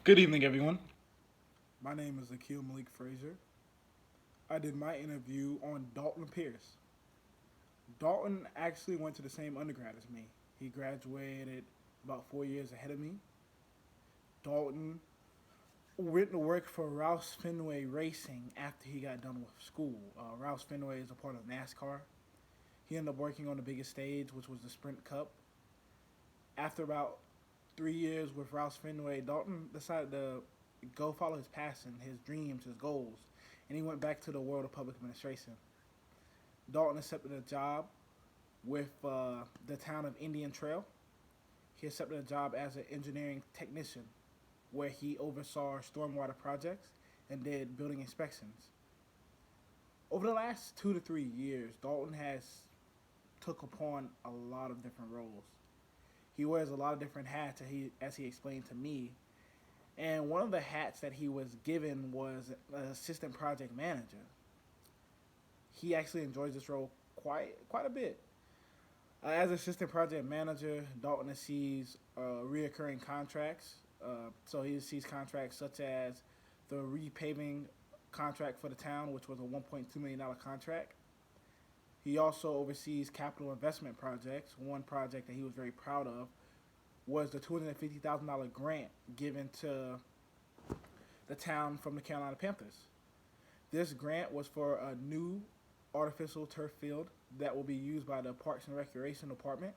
Good evening, everyone. My name is Akil Malik Frazier. I did my interview on Dalton Pierce. Dalton actually went to the same undergrad as me. He graduated about 4 years ahead of me. Dalton went to work for Rouse Fenway Racing after he got done with school. Rouse Fenway is a part of NASCAR. He ended up working on the biggest stage, which was the Sprint Cup. After about 3 years with Rouse Fenway, Dalton decided to go follow his passion, his dreams, his goals, and he went back to the world of public administration. Dalton accepted a job with the town of Indian Trail. He accepted a job as an engineering technician where he oversaw stormwater projects and did building inspections. Over the last 2 to 3 years, Dalton has took upon a lot of different roles. He wears a lot of different hats, as he explained to me. And one of the hats that he was given was assistant project manager. He actually enjoys this role quite a bit. As assistant project manager, Dalton sees reoccurring contracts. So he sees contracts such as the repaving contract for the town, which was a $1.2 million contract. He also oversees capital investment projects. One project that he was very proud of was the $250,000 grant given to the town from the Carolina Panthers. This grant was for a new artificial turf field that will be used by the Parks and Recreation Department.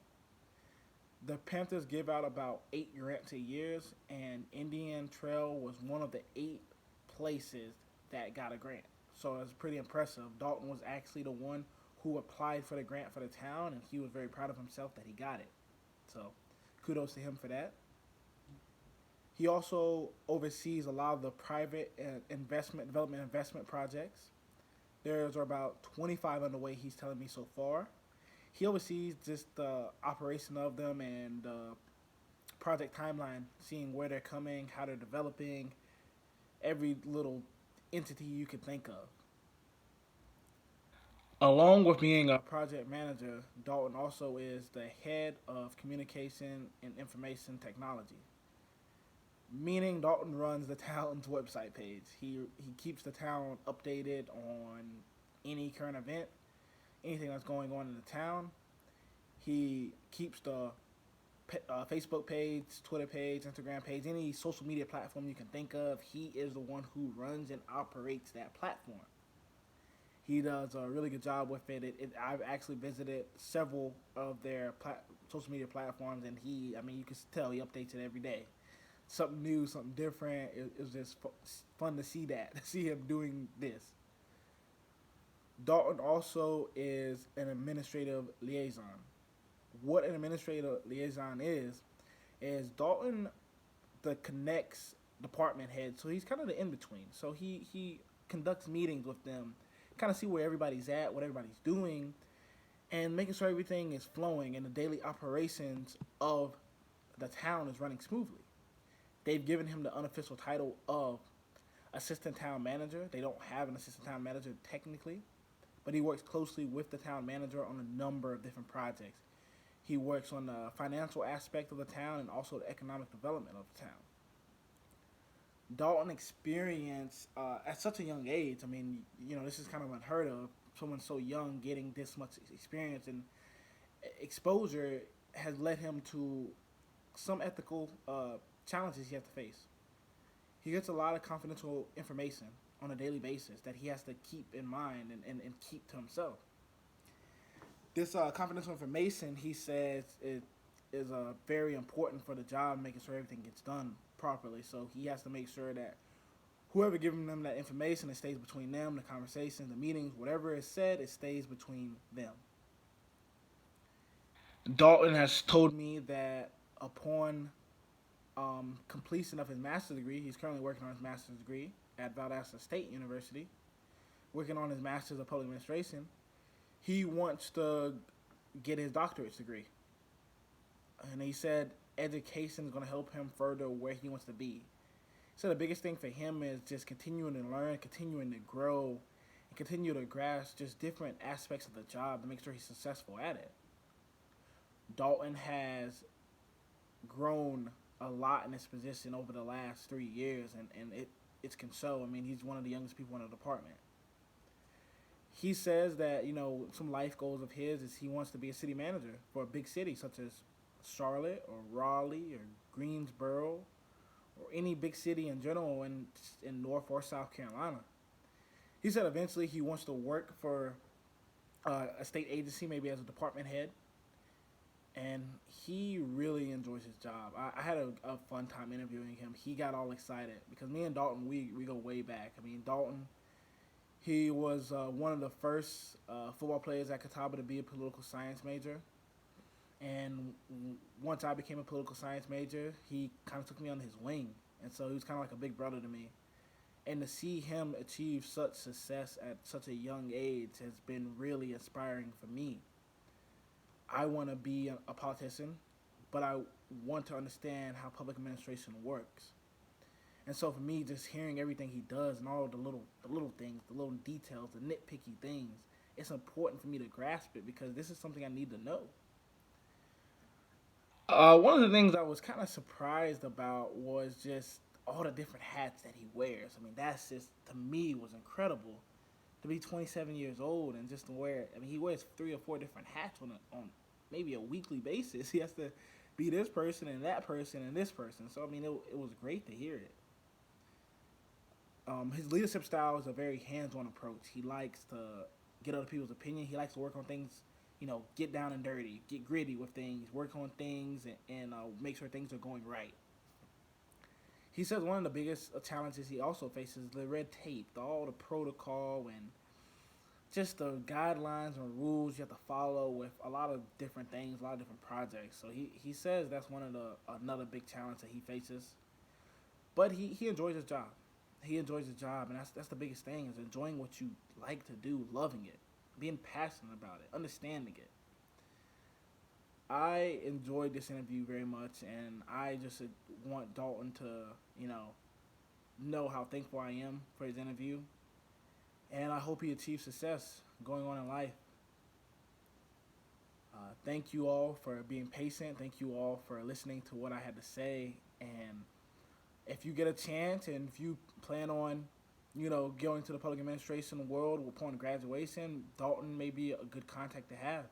The Panthers give out about 8 grants a year, and Indian Trail was one of the 8 places that got a grant. So it was pretty impressive. Dalton was actually the one who applied for the grant for the town, and he was very proud of himself that he got it. So kudos to him for that. He also oversees a lot of the private development investment projects. There's about 25 underway, he's telling me so far. He oversees just the operation of them and project timeline, seeing where they're coming, how they're developing, every little entity you could think of. Along with being a project manager, Dalton also is the head of communication and information technology, meaning Dalton runs the town's website page. He keeps the town updated on any current event, anything that's going on in the town. He keeps the Facebook page, Twitter page, Instagram page, any social media platform you can think of. He is the one who runs and operates that platform. He does a really good job with it. I've actually visited several of their social media platforms, and I mean, you can tell he updates it every day. Something new, something different. It's just fun to see that, to see him doing this. Dalton also is an administrative liaison. What an administrative liaison is Dalton the connects department heads. So he's kind of the in between. So he conducts meetings with them, kind of see where everybody's at, what everybody's doing, and making sure everything is flowing and the daily operations of the town is running smoothly. They've given him the unofficial title of assistant town manager. They don't have an assistant town manager technically, but he works closely with the town manager on a number of different projects. He works on the financial aspect of the town and also the economic development of the town. Dalton experience at such a young age. I mean, this is kind of unheard of. Someone so young getting this much experience and exposure has led him to some ethical challenges he has to face. He gets a lot of confidential information on a daily basis that he has to keep in mind and keep to himself. This confidential information, he says, is very important for the job, making sure everything gets done properly. So he has to make sure that whoever giving them that information, it stays between them, the conversations, the meetings, whatever is said, it stays between them. Dalton has told me that upon completion of his master's degree, he's currently working on his master's degree at Valdosta State University, working on his master's of public administration. He wants to get his doctorate degree. And he said education is going to help him further where he wants to be. So the biggest thing for him is just continuing to learn, continuing to grow, and continue to grasp just different aspects of the job to make sure he's successful at it. Dalton has grown a lot in this position over the last 3 years, and it's can show. I mean, he's one of the youngest people in the department. He says that some life goals of his is he wants to be a city manager for a big city such as Charlotte or Raleigh or Greensboro or any big city in general in North or South Carolina. He said eventually he wants to work for a state agency, maybe as a department head, and he really enjoys his job. I had a fun time interviewing him. He got all excited because me and Dalton, we go way back. I mean, Dalton, he was one of the first football players at Catawba to be a political science major. And once I became a political science major, he kind of took me on his wing. And so he was kind of like a big brother to me. And to see him achieve such success at such a young age has been really inspiring for me. I want to be a politician, but I want to understand how public administration works. And so for me, just hearing everything he does and all the little things, the little details, the nitpicky things, it's important for me to grasp it because this is something I need to know. One of the things I was kind of surprised about was just all the different hats that he wears. I mean, that's just to me was incredible to be 27 years old and just to wear. I mean, he wears 3 or 4 different hats on maybe a weekly basis. He has to be this person and that person and this person. So I mean, it was great to hear it. His leadership style is a very hands-on approach. He likes to get other people's opinion. He likes to work on things, get down and dirty, get gritty with things, work on things, and make sure things are going right. He says one of the biggest challenges he also faces is the red tape, all the protocol, and just the guidelines and rules you have to follow with a lot of different things, a lot of different projects. So he says that's another big challenge that he faces. But he enjoys his job. He enjoys his job, and that's the biggest thing is enjoying what you like to do, loving it, being passionate about it, understanding it. I enjoyed this interview very much, and I just want Dalton to, know how thankful I am for his interview, and I hope he achieves success going on in life. Thank you all for being patient. Thank you all for listening to what I had to say, and if you get a chance and if you plan on, going to the public administration world upon graduation, Dalton may be a good contact to have.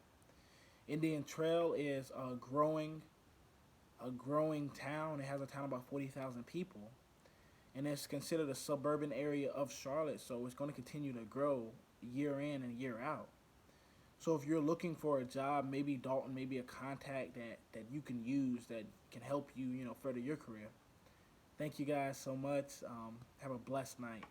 Indian Trail is a growing town. It has a town of about 40,000 people, and it's considered a suburban area of Charlotte. So it's going to continue to grow year in and year out. So if you're looking for a job, maybe Dalton may be a contact that you can use that can help you, further your career. Thank you guys so much. Have a blessed night.